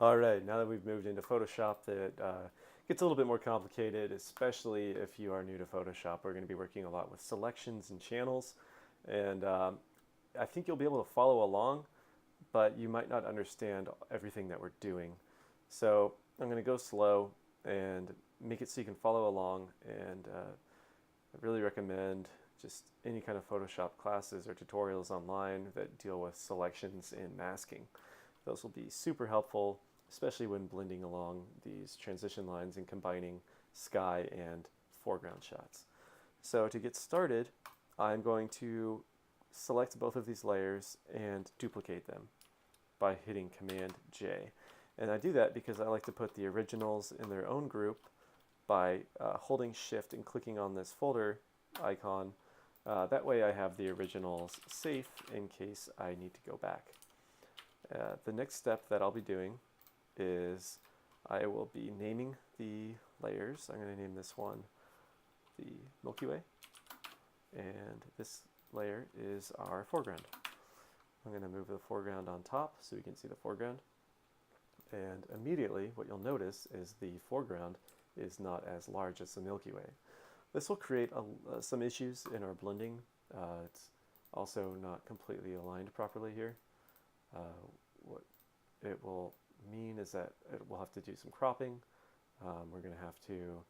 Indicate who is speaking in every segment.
Speaker 1: All right, now that we've moved into Photoshop, that gets a little bit more complicated, especially if you are new to Photoshop. We're going to be working a lot with selections and channels, and I think you'll be able to follow along, but you might not understand everything that we're doing. So I'm going to go slow and make it so you can follow along, and I really recommend just any kind of Photoshop classes or tutorials online that deal with selections and masking. Those will be super helpful, especially when blending along these transition lines and combining sky and foreground shots. So to get started, I'm going to select both of these layers and duplicate them by hitting Command J. And I do that because I like to put the originals in their own group by holding Shift and clicking on this folder icon. That way I have the originals safe in case I need to go back. The next step that I'll be doing is I will be naming the layers. I'm going to name this one the Milky Way, and this layer is our foreground. I'm going to move the foreground on top so we can see the foreground. And immediately what you'll notice is the foreground is not as large as the Milky Way. This will create some issues in our blending. It's also not completely aligned properly here. What it will mean is that we'll have to do some cropping. We're going to have to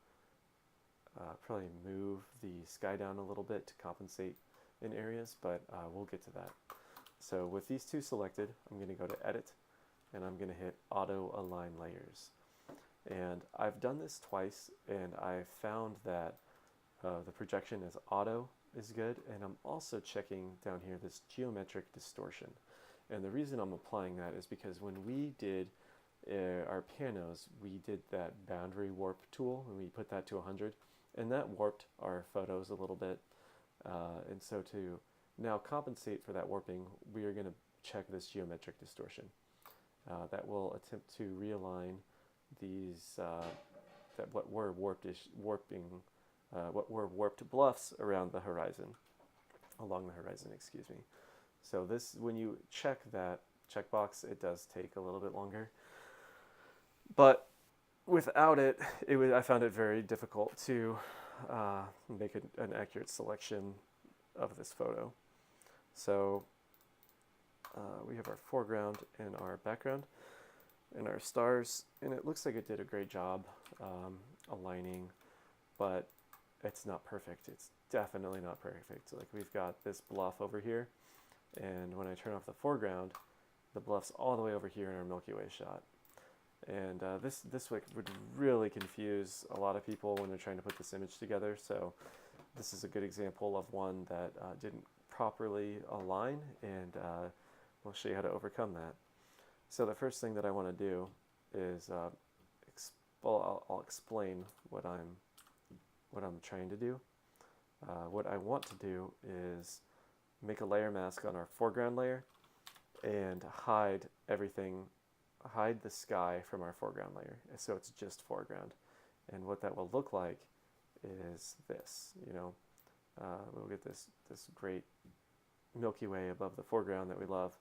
Speaker 1: probably move the sky down a little bit to compensate in areas, but we'll get to that. So with these two selected, I'm going to go to Edit, and I'm going to hit Auto Align Layers. And I've done this twice, and I've found that the projection as auto is good, and I'm also checking down here this geometric distortion. And the reason I'm applying that is because when we did our panos, we did that boundary warp tool, and we put that to 100, and that warped our photos a little bit. And so to now compensate for that warping, we are going to check this geometric distortion. That will attempt to realign these what were warped bluffs around the horizon, along the horizon, excuse me. So this, when you check that checkbox, it does take a little bit longer. But without it, I found it very difficult to make an accurate selection of this photo. So we have our foreground and our background and our stars, and it looks like it did a great job aligning, but it's not perfect. It's definitely not perfect. Like, we've got this bluff over here, and when I turn off the foreground, the bluff's all the way over here in our Milky Way shot. And this would really confuse a lot of people when they're trying to put this image together. So this is a good example of one that didn't properly align, and we'll show you how to overcome that. So the first thing that I want to do is I'll explain what I'm trying to do. What I want to do is make a layer mask on our foreground layer and hide everything, hide the sky from our foreground layer, so it's just foreground. And what that will look like is this. We'll get this great Milky Way above the foreground that we love,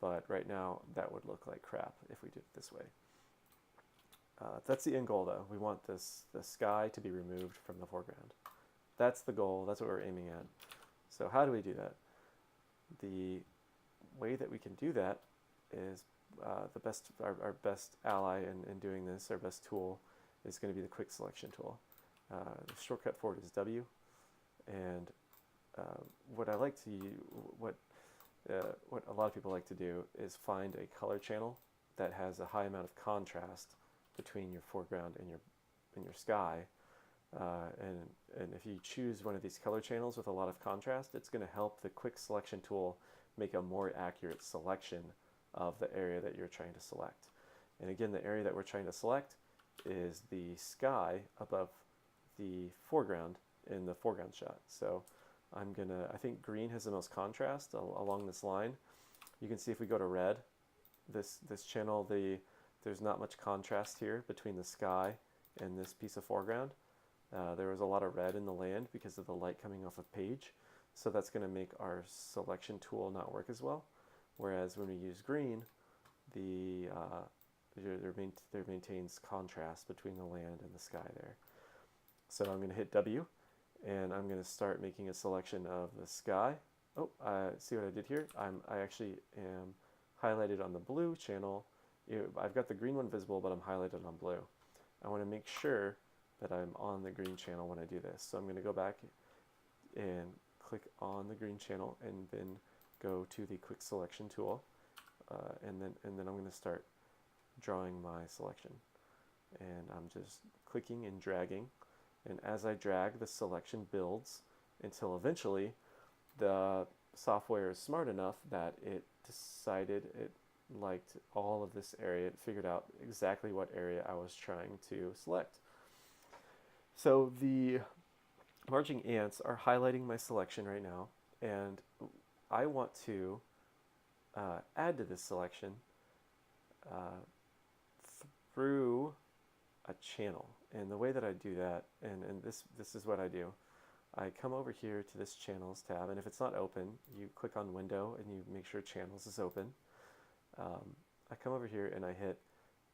Speaker 1: but right now that would look like crap if we did it this way. That's the end goal, though. We want the sky to be removed from the foreground. That's the goal. That's what we're aiming at. So how do we do that? The way that we can do that is our best ally in doing this, our best tool, is going to be the quick selection tool. The shortcut for it is W, and what a lot of people like to do is find a color channel that has a high amount of contrast between your foreground and your sky. And if you choose one of these color channels with a lot of contrast, it's going to help the quick selection tool make a more accurate selection of the area that you're trying to select. And again, the area that we're trying to select is the sky above the foreground in the foreground shot. So I think green has the most contrast along this line. You can see if we go to red, this channel, there's not much contrast here between the sky and this piece of foreground. There was a lot of red in the land because of the light coming off of page, so that's going to make our selection tool not work as well. Whereas when we use green, the there maintains contrast between the land and the sky there. So I'm going to hit W, and I'm going to start making a selection of the sky. Oh, see what I did here? I actually am highlighted on the blue channel. I've got the green one visible, but I'm highlighted on blue. I want to make sure that I'm on the green channel when I do this. So I'm going to go back and click on the green channel, and then go to the quick selection tool, and then I'm going to start drawing my selection. And I'm just clicking and dragging, and as I drag, the selection builds until eventually the software is smart enough that it decided it liked all of this area. It figured out exactly what area I was trying to select. So the marching ants are highlighting my selection right now, and I want to add to this selection through a channel. And the way that I do that, and this is what I do, I come over here to this Channels tab, and if it's not open, you click on Window and you make sure Channels is open. I come over here and I hit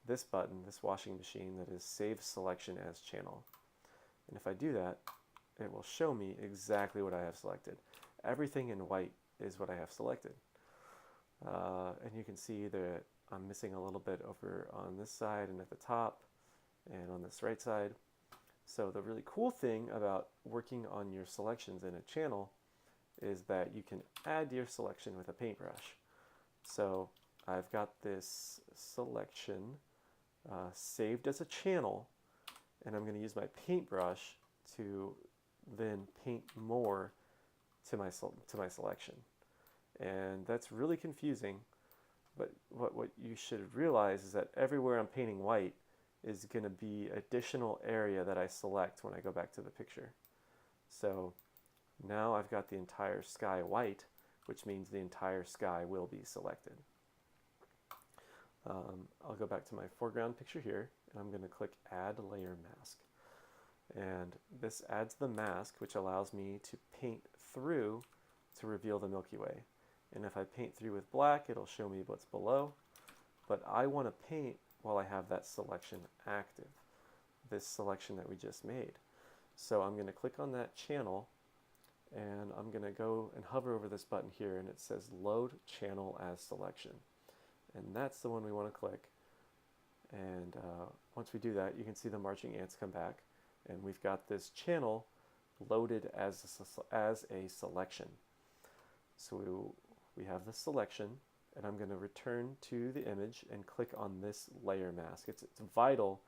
Speaker 1: this button, this washing machine, that is Save Selection as Channel. And if I do that, it will show me exactly what I have selected. Everything in white is what I have selected. And you can see that I'm missing a little bit over on this side and at the top and on this right side. So the really cool thing about working on your selections in a channel is that you can add your selection with a paintbrush. So I've got this selection saved as a channel, and I'm going to use my paintbrush to then paint more to my selection. And that's really confusing, but what you should realize is that everywhere I'm painting white is going to be additional area that I select when I go back to the picture. So now I've got the entire sky white, which means the entire sky will be selected. I'll go back to my foreground picture here, and I'm going to click Add Layer Mask. And this adds the mask, which allows me to paint through to reveal the Milky Way. And if I paint through with black, it'll show me what's below. But I want to paint while I have that selection active, this selection that we just made. So I'm going to click on that channel, and I'm going to go and hover over this button here, and it says Load Channel as Selection. And that's the one we want to click. And once we do that, you can see the marching ants come back, and we've got this channel loaded as a selection. So we have the selection, and I'm going to return to the image and click on this layer mask. It's vital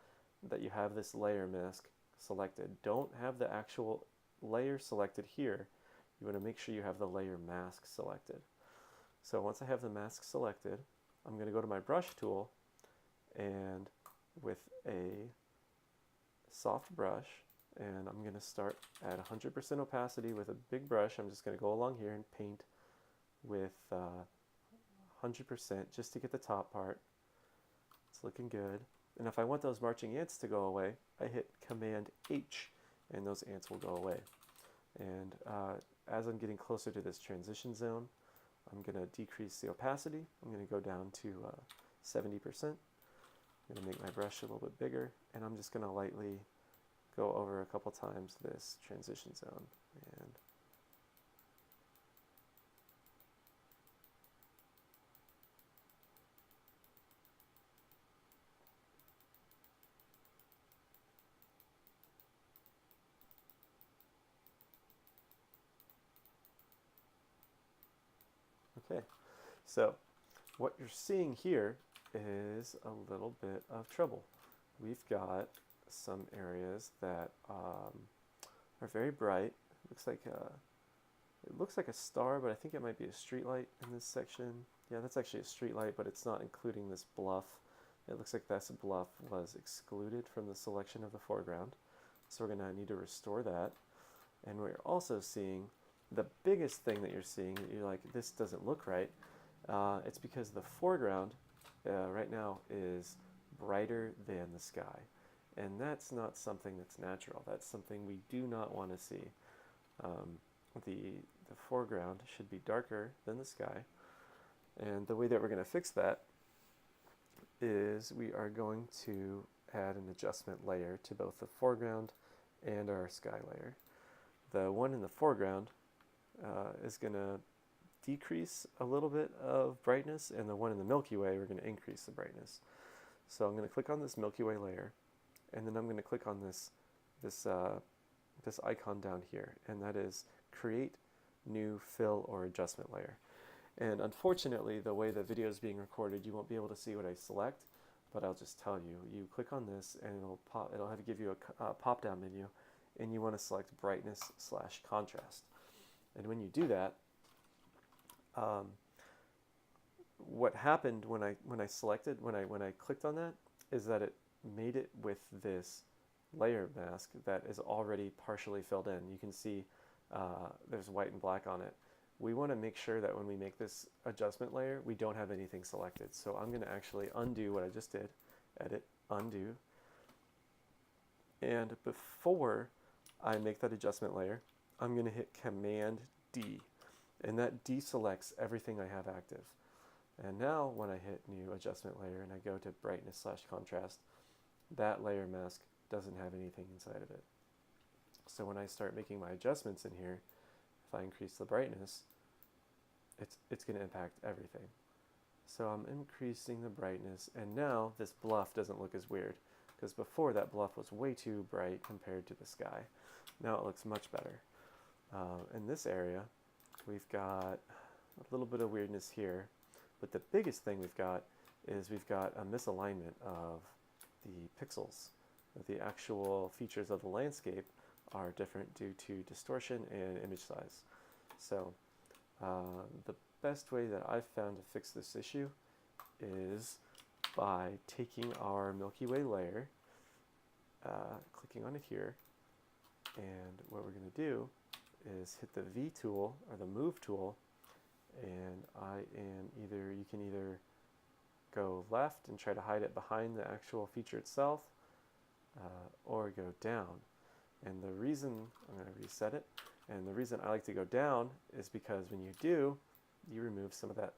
Speaker 1: that you have this layer mask selected. Don't have the actual layer selected here. You want to make sure you have the layer mask selected. So once I have the mask selected, I'm going to go to my brush tool, and with a soft brush, and I'm going to start at 100% opacity with a big brush. I'm just going to go along here and paint with 100% just to get the top part. It's looking good. And if I want those marching ants to go away, I hit Command H, and those ants will go away. And as I'm getting closer to this transition zone, I'm going to decrease the opacity. I'm going to go down to 70%. I'm going to make my brush a little bit bigger, and I'm just going to lightly go over a couple times this transition zone. And okay, so what you're seeing here is a little bit of trouble. We've got some areas that are very bright. It looks like a star, but I think it might be a street light in this section. Yeah, that's actually a street light, but it's not including this bluff. It looks like this bluff was excluded from the selection of the foreground. So we're going to need to restore that. And we're also seeing the biggest thing that you're seeing, that you're like, this doesn't look right. It's because the foreground right now is brighter than the sky. And that's not something that's natural. That's something we do not want to see. The foreground should be darker than the sky. And the way that we're going to fix that is we are going to add an adjustment layer to both the foreground and our sky layer. The one in the foreground is going to decrease a little bit of brightness, and the one in the Milky Way, we're going to increase the brightness. So I'm going to click on this Milky Way layer, and then I'm going to click on this icon down here, and that is Create New Fill or Adjustment Layer. And unfortunately, the way the video is being recorded, you won't be able to see what I select, but I'll just tell you. You click on this, and it'll have to give you a pop-down menu, and you want to select Brightness/Contrast. And when you do that, what happened when I clicked on that is that it made it with this layer mask that is already partially filled in. You can see there's white and black on it. We want to make sure that when we make this adjustment layer, we don't have anything selected. So I'm going to actually undo what I just did. Edit, undo. And before I make that adjustment layer, I'm going to hit Command D. And that deselects everything I have active. And now when I hit New Adjustment Layer and I go to Brightness/Contrast, that layer mask doesn't have anything inside of it. So when I start making my adjustments in here, if I increase the brightness, it's going to impact everything. So I'm increasing the brightness, and now this bluff doesn't look as weird, because before that bluff was way too bright compared to the sky. Now it looks much better. In this area, we've got a little bit of weirdness here, but the biggest thing we've got is we've got a misalignment of the pixels. The actual features of the landscape are different due to distortion and image size. So the best way that I've found to fix this issue is by taking our Milky Way layer, clicking on it here, and what we're going to do is hit the V tool or the Move tool, and you can either go left and try to hide it behind the actual feature itself, or go down. And the reason, I'm going to reset it, and the reason I like to go down is because when you do, you remove some of that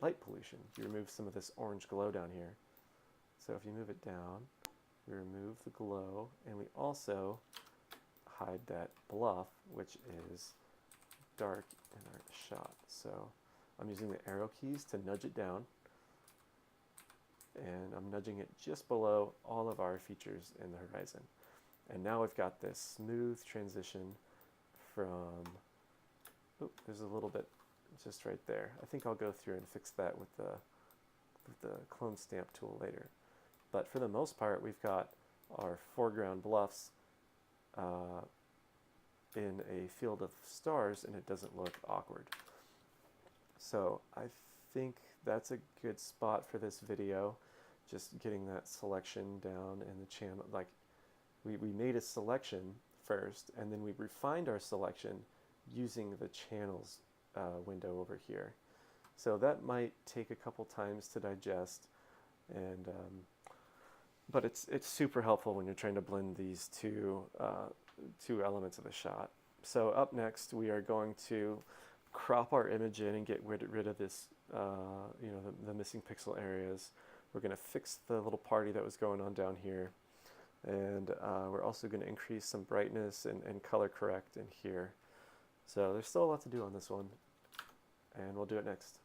Speaker 1: light pollution. You remove some of this orange glow down here. So if you move it down, we remove the glow, and we also hide that bluff, which is dark in our shot. So I'm using the arrow keys to nudge it down, and I'm nudging it just below all of our features in the horizon. And now we've got this smooth transition from, there's a little bit just right there. I think I'll go through and fix that with the clone stamp tool later. But for the most part, we've got our foreground bluffs in a field of stars, and it doesn't look awkward. So I think that's a good spot for this video, just getting that selection down in the channel. Like we made a selection first, and then we refined our selection using the channels window over here. So that might take a couple times to digest, and but it's super helpful when you're trying to blend these two elements of the shot. So up next, we are going to crop our image in and get rid of this, the missing pixel areas. We're going to fix the little party that was going on down here, and we're also going to increase some brightness and color correct in here. So there's still a lot to do on this one, and we'll do it next.